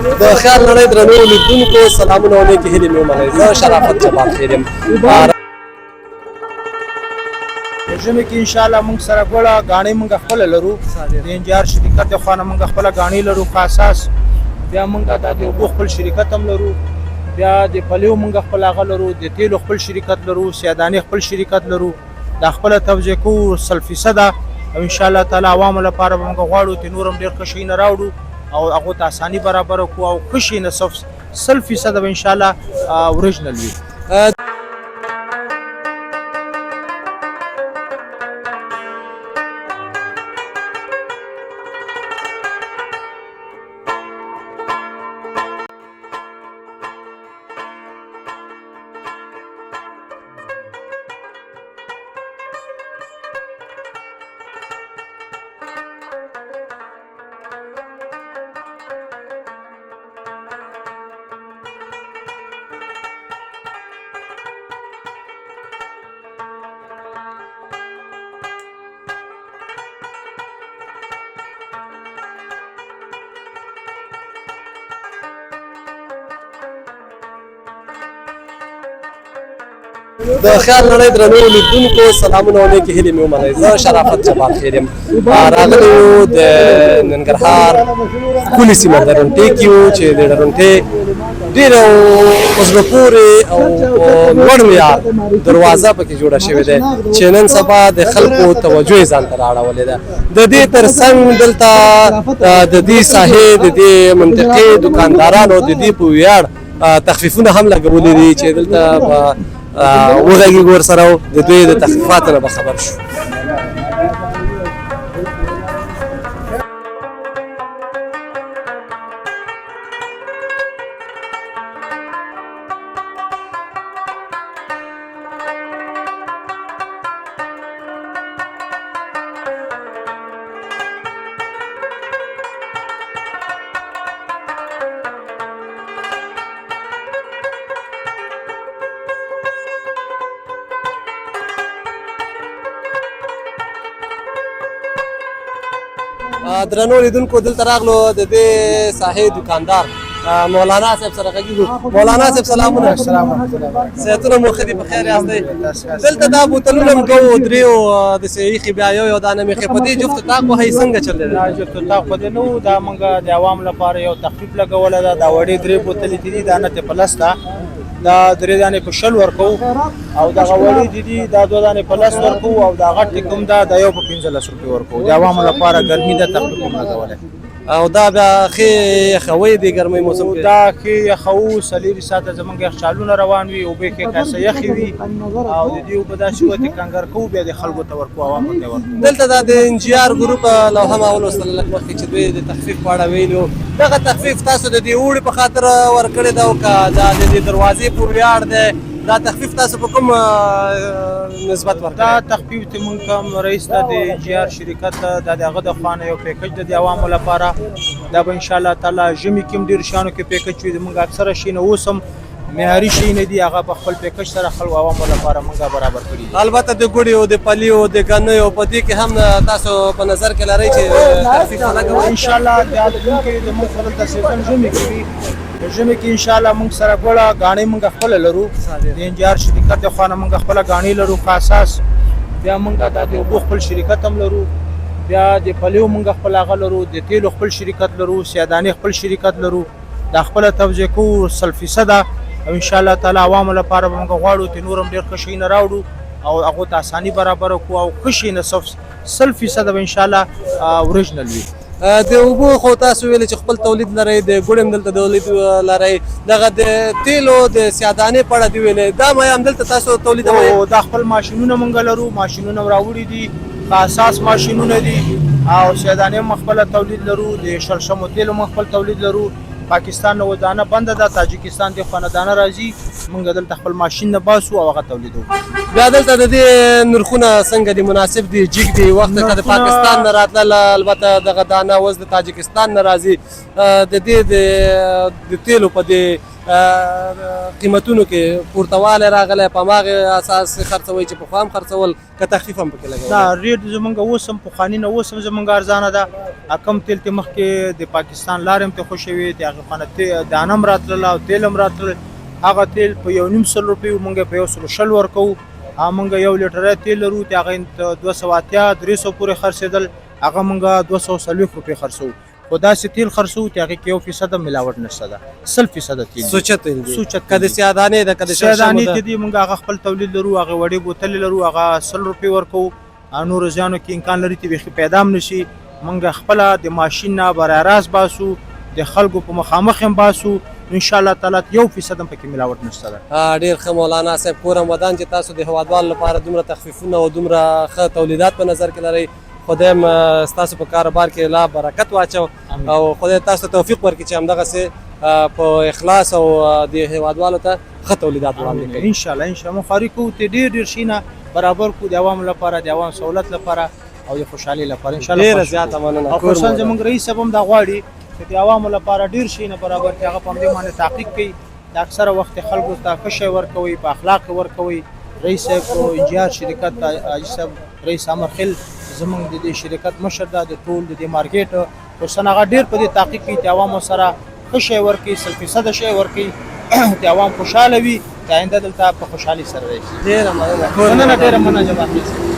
د خیال نړۍ درنو لیدونکو سلامونه او نیکې هیلې مې ومنئ. زه شرافت جبار خیر یم. ژمي کې انشاءالله موږ سره ګوړه ګاڼې موږ خپله لرو د انجار شرکت د خوا نه موږ خپله ګاڼې لرو په اساس. بیا موږ دا د اوبو خپل شرکت هم لرو، بیا د پلیو موږ خپل هغه لرو، د تیلو خپل شرکت لرو، سیادانې خپل شرکت لرو. دا خپله توجیه کوو 100% او انشاءالله تعالی عوامو لپاره به موږ غواړو چې نور هم ډېر ښه شیونه راوړو او هغو ته اساني برابره کړو او ښه شیونه 100% به انشاءالله اوریجنل وي. د خیال نړۍ درنو لیدونکو سلامونه او نیکې هیلې مې ومنئ. زه شرافت جبار خیر یم. راغلی یو د ننګرهار ښکلې سیمه درونټې کې یو چې د درونټې ډېره په زړه پورې او په لوړ معیار دروازه پکې جوړه شوې ده چې نن سبا د خلکو توجه یې ځان ته رااړولې ده. د دې تر څنګ دلته د دې ساحې د دې منطقې دوکاندارانو د دې په ویاړ تخفیفونه هم لګولي دي چې دلته وغږیږو ورسره او د دوی د تخفیفاتو نه به خبر شو. درنو لیدونکو دلته راغلو د دې ساحې دوکاندار مولانا صاحب سره غږیږو. مولانا صاحب سلامونه. صحتونه مو ښه دي؟ په خیر یاست دی؟ دلته دا بوتلونه هم دوو دریو داسې ایښي بیا یو دانه مې ښې په دې جفت طاق وهئ څنګه چل دی؟ دا جفت طاق په دې نه وو، دا موږ د عوامو لپاره یو تخفیف لګولی ده. دا وړې 3 بوتلې دي، دا نه په لس ده، دا 3 دانې په 60 ورکوو او دغه وړې دي دا 2 دانې په 10 ورکوو او دا غټ کوم دا یو په 15 روپۍ ورکوو. د عوامو لپاره ګرمي ده تخفیف هم لګولی او دا بیا ښې یخوئ د ګرمۍ موسم کې؟ دا ښې یخوو، 4 ساعته زموږ یخچالونه روان وي، اوبه ښې کاسه یخې وي او د دې اوبه داسې وتې کنګر کوو بیا د خلکو ته ورکوو، عوامو ته ورکوو. دلته دا د NGR ګروپ لوحه ما ولوستله لږ مخکې چې دوی د تخفیف په اړه ویلي وو. دغه تخفیف تاسو د دې اوړي په خاطر ورکړی ده او که دا د دې دروازې په ویاړ دی؟ دا تخفیف تاسو په کوم نسبت ورکړی؟ دا تخفیف چې موږ کوم رئیس ته د NGR شرکت ته دا د هغه د خوا نه یو پیکج ده د عوامو لپاره. دا به انشاءالله تعالی ژمي کې هم ډېر شیانو کې پیکج وي. زموږ اکثره شیونه اوس هم معیاري شیونه دي، هغه په خپل پیکج سره خلکو عوامو لپاره موږ برابر کړي دي. البته د ګوړیو د پلیو د ګنیو په دې کې هم تاسو په نظر کې لرئ چې تخفیف ولګوئ؟ انشاءالله دا دونکې زموږ سره د سیزن ژمي کې وي. ژمي کې انشاءالله موږ سره ګوړه ګاڼې موږ خپله لرو، د NGR شرکت د خوا نه موږ خپله ګاڼې لرو په اساس. بیا موږ دا د اوبو خپل شرکت هم لرو، بیا د پلیو موږ خپل هغه لرو، د تیلو خپل شرکت لرو، سیادانې خپل شرکت لرو. دا خپله توجیه کوو 100% او انشاءالله تعالی عوامو لپاره به موږ غواړو چې نور هم ډېر ښه شیونه راوړو او هغو ته اساني برابره کړو او ښه شیونه 100% به انشاءالله اوریجنل وي. د اوبو خو تاسو ویلې چې خپل تولید لرئ، د ګوړې هم دلته تولید لرئ، دغه د تیلو د سیادانې په اړه دې ویلې دا مایه هم دلته تاسو تولیدوئ؟ دا خپل ماشینونه موږ لرو، ماشینونه هم راوړي دي، په اساس ماشینونه دي او سیادانې هم خپله تولید لرو، د شړشمو تیل هم خپل تولید لرو. پاکستان نه ودانه بنده ده، تاجکستان د خوا نه دانه راځي، موږ دلته خپل ماشین نه باسو او هغه تولیدوو. بیا دلته د دې نرخونه څنګه دي؟ مناسب دي؟ جګ دي؟ وخت که د پاکستان نه راتلله البته دغه دانه اوس د تاجکستان نه راځي، د دې د تیلو په دې قیمتونو کې پورتوالی راغلی په هماغې اساس خرڅوئ چې پخوا هم خرڅول که تخفیف هم پکې لګولی؟ دا ریټ زمونږ اوس هم پخواني نه اوس هم زمونږ ارزانه ده. کم تیل ته مخکې د پاکستان لارې هم ته خوښې وې، د هغې خانه دانه هم راتلله او تیل هم راتلل. هغه تیل په 1.5 روپیو مونږ په 120 ورکوو. مونږ 1 لیټره تیل لرو، د هغې 280-300 پورې خرڅېدل، هغه مونږ 240 روپۍ خرڅوو. خو داسې تیل خرڅوو چې هغې کې 1% ملاوټ نشته ده، 100% تیل سوچه تیل دی. سوچه که د سیادانې ده که د شړشمو سیادانې ده؟ چې دي مونږ هغه خپل تولید لرو، هغه وړې بوتلې لرو، هغه 100 روپۍ ورکوو. نورو ځایونو کې امکان لري چې بیخي پیدا هم نشي. مونږ خپله د ماشین نه براه راست باسو، د خلکو په مخامخ هم باسو. انشاءالله تعالی 1% هم پکې ملاوټ نشته ده. ډېر ښه مولانا صاحب، کورم ودان چې تاسو د هیوادوالو لپاره دومره تخفیفونه او دومره ښه تولیدات په نظر کې لرئ. خدای هم ستاسو په کاروبار کې لا برکت واچو او خدای تاسو ته توفیق ورکړي چې همدغسې په اخلاص او د هیوادوالو ته ښه تولیدات وړاندې کړي. انشاءالله موږ خواري کوو چې ډېر شي نه برابر کړو د عوامو لپاره، د عوام سہولت لپاره او د خوشحالۍ لپاره. انشاءالله ډېره زیاته مننه. او خصوصا زموږ رئیس صاحب هم دا غواړي چې د عوامو لپاره ډېر شي نه برابر کړي، هغه په همدې باندې تحقیق کوي. د اکثره وخت خلکو ته ښه شی ورکوي، په اخلاق ورکوي. رئیس صاحب انجینر شرکت حاجي صاحب رئیس امر خل زمونږ د دې شرکت مشر ده، د ټول د دې مارکیټ خصوصا هغه ډېر په دې تحقیق کوي چې عوامو سره ښه شی ورکوي، 100% شی ورکوي، چې عوام خوشحاله وي، د آینده دلته په خوشحالۍ سره راشي. ډېره مننه. ډېره مننه جناب.